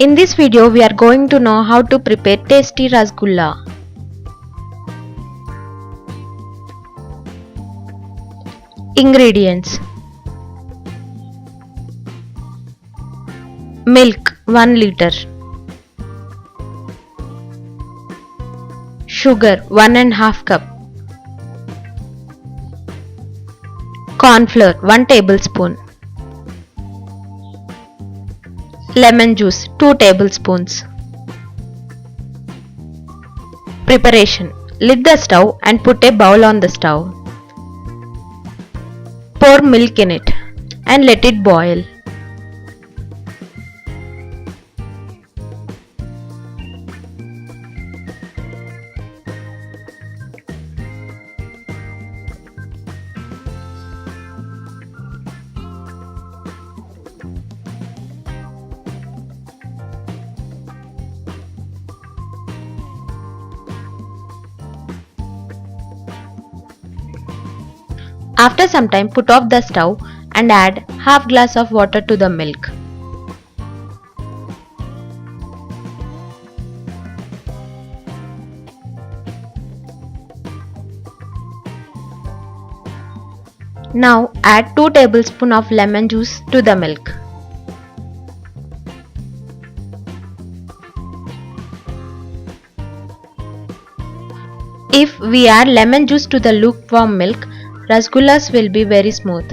In this video, we are going to know how to prepare tasty rasgulla. Ingredients: milk 1 liter, sugar 1½ cup, corn flour 1 tablespoon, lemon juice 2 tablespoons. Preparation: lit the stove and put a bowl on the stove. Pour milk in it and let it boil. After some time, put off the stove and add half glass of water to the milk. Now add 2 tablespoons of lemon juice to the milk. If we add lemon juice to the lukewarm milk, rasgullas will be very smooth.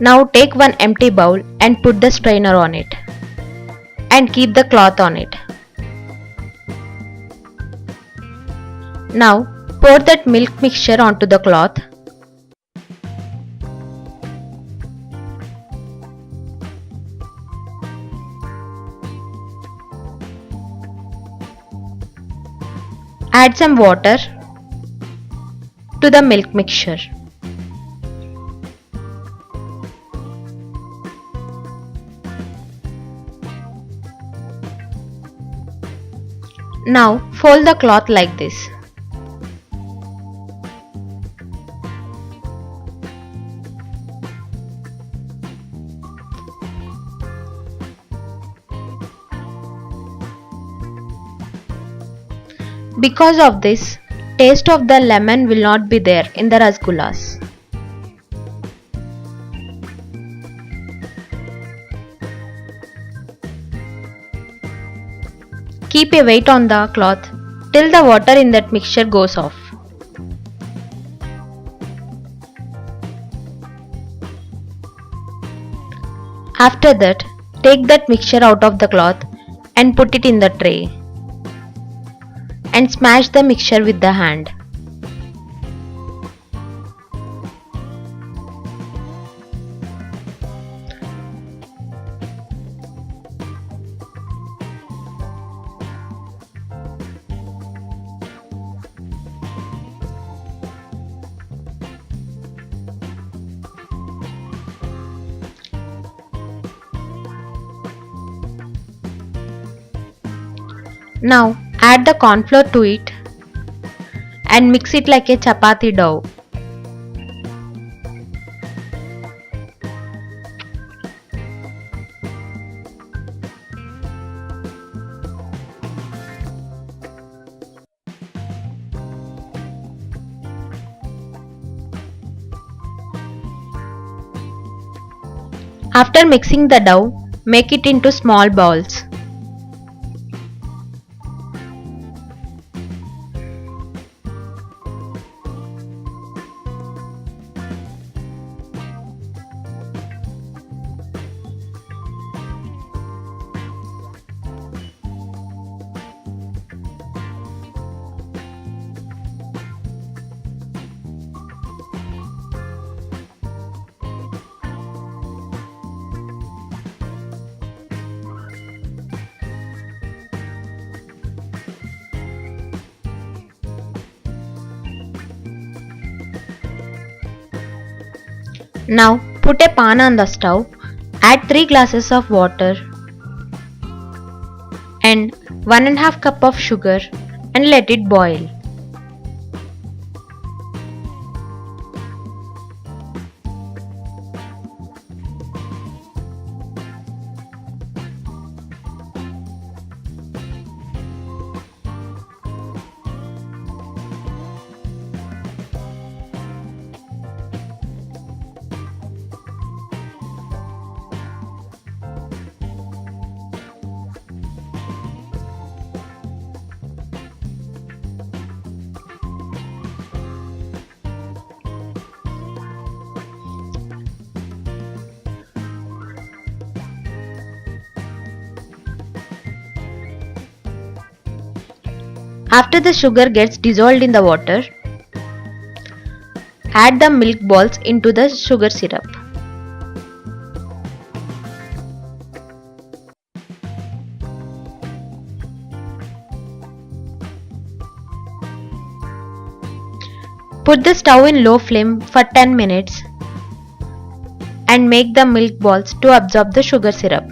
Now take one empty bowl and put the strainer on it and keep the cloth on it. Now pour that milk mixture onto the cloth. Add some water to the milk mixture. Now fold the cloth like this. Because of this, taste of the lemon will not be there in the rasgullas. Keep a weight on the cloth till the water in that mixture goes off. After that, take that mixture out of the cloth and put it in the tray and smash the mixture with the hand. Now add the corn flour to it and mix it like a chapati dough. After mixing the dough, make it into small balls. Now put a pan on the stove, add 3 glasses of water and 1½ cup of sugar and let it boil. After the sugar gets dissolved in the water, add the milk balls into the sugar syrup. Put the stove in low flame for 10 minutes and make the milk balls to absorb the sugar syrup.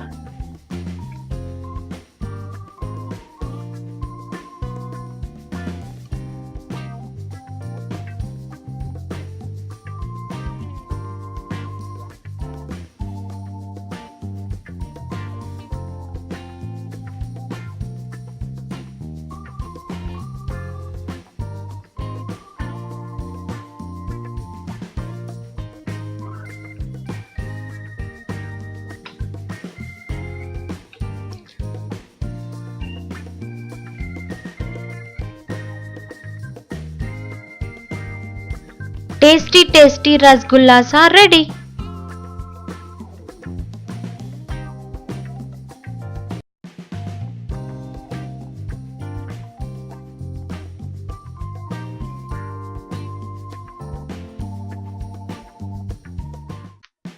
Tasty rasgullas are ready.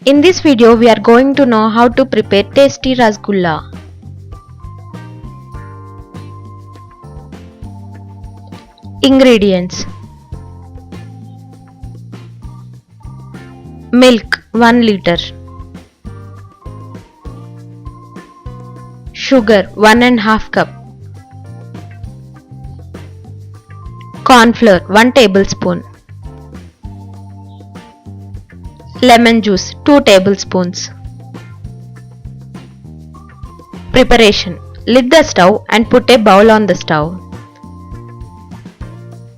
In this video, we are going to know how to prepare tasty rasgulla. Ingredients: milk 1 liter, sugar 1½ cup, corn flour 1 tablespoon, lemon juice 2 tablespoons. Preparation: lit the stove and put a bowl on the stove.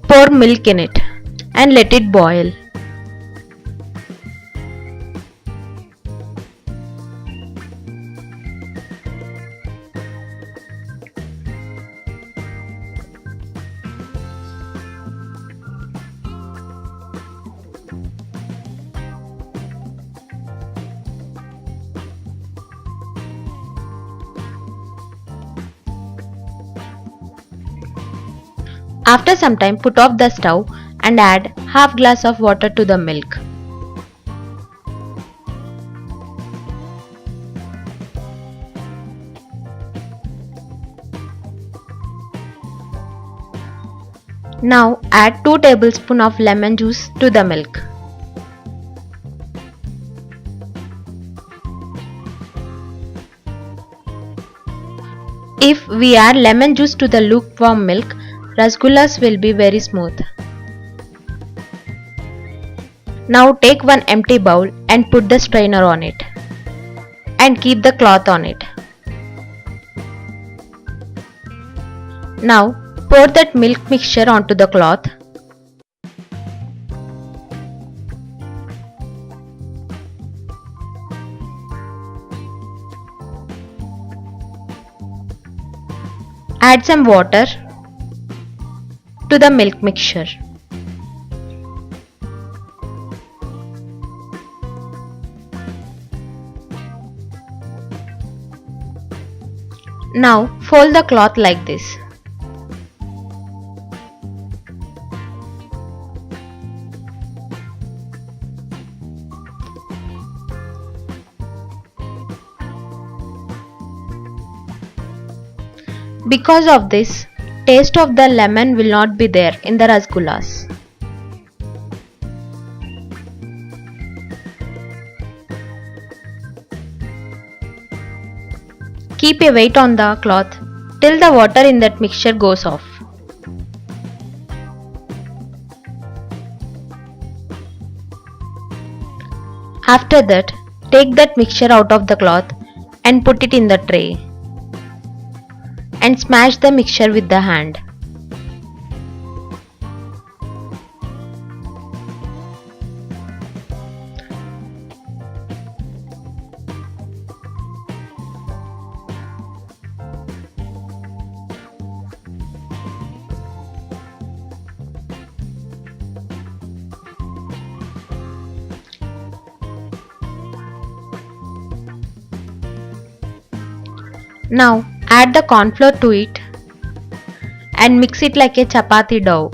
Pour milk in it and let it boil. After some time, put off the stove and add half glass of water to the milk. Now add 2 tablespoons of lemon juice to the milk. If we add lemon juice to the lukewarm milk, rasgullas will be very smooth. Now take one empty bowl and put the strainer on it and keep the cloth on it. Now pour that milk mixture onto the cloth. Add some water to the milk mixture. Now fold the cloth like this. Because of this, taste of the lemon will not be there in the rasgullas. Keep a weight on the cloth till the water in that mixture goes off. After that, take that mixture out of the cloth and put it in the tray and smash the mixture with the hand. Now add the corn flour to it and mix it like a chapati dough.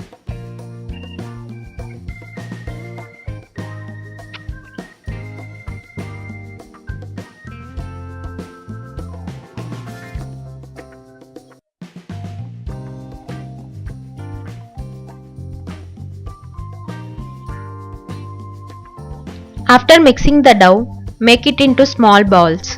After mixing the dough, make it into small balls.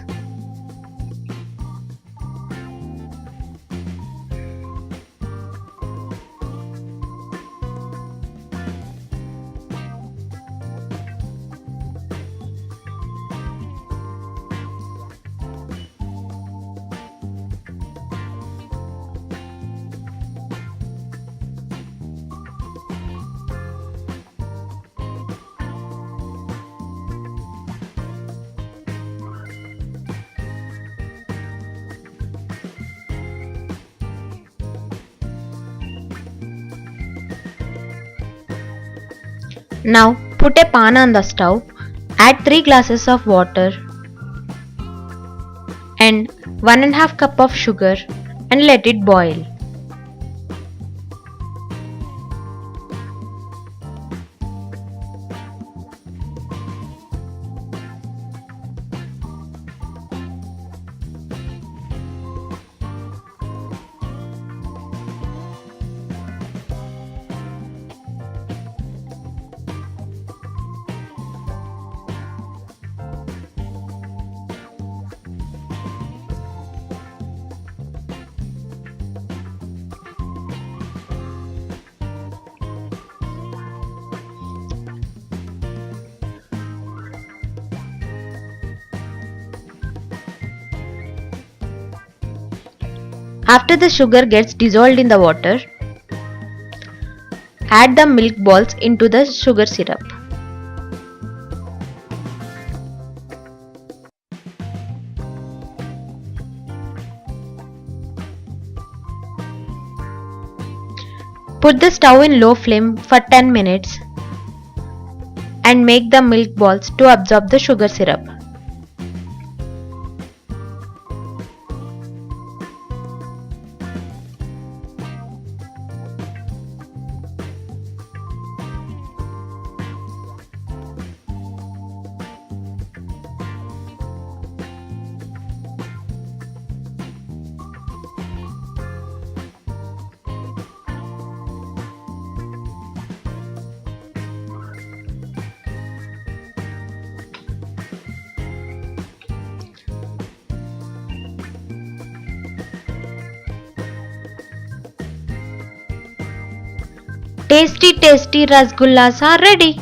Now put a pan on the stove, add 3 glasses of water and 1½ cup of sugar and let it boil. After the sugar gets dissolved in the water, add the milk balls into the sugar syrup. Put the stove in low flame for 10 minutes and make the milk balls to absorb the sugar syrup. Tasty Rasgullas are ready.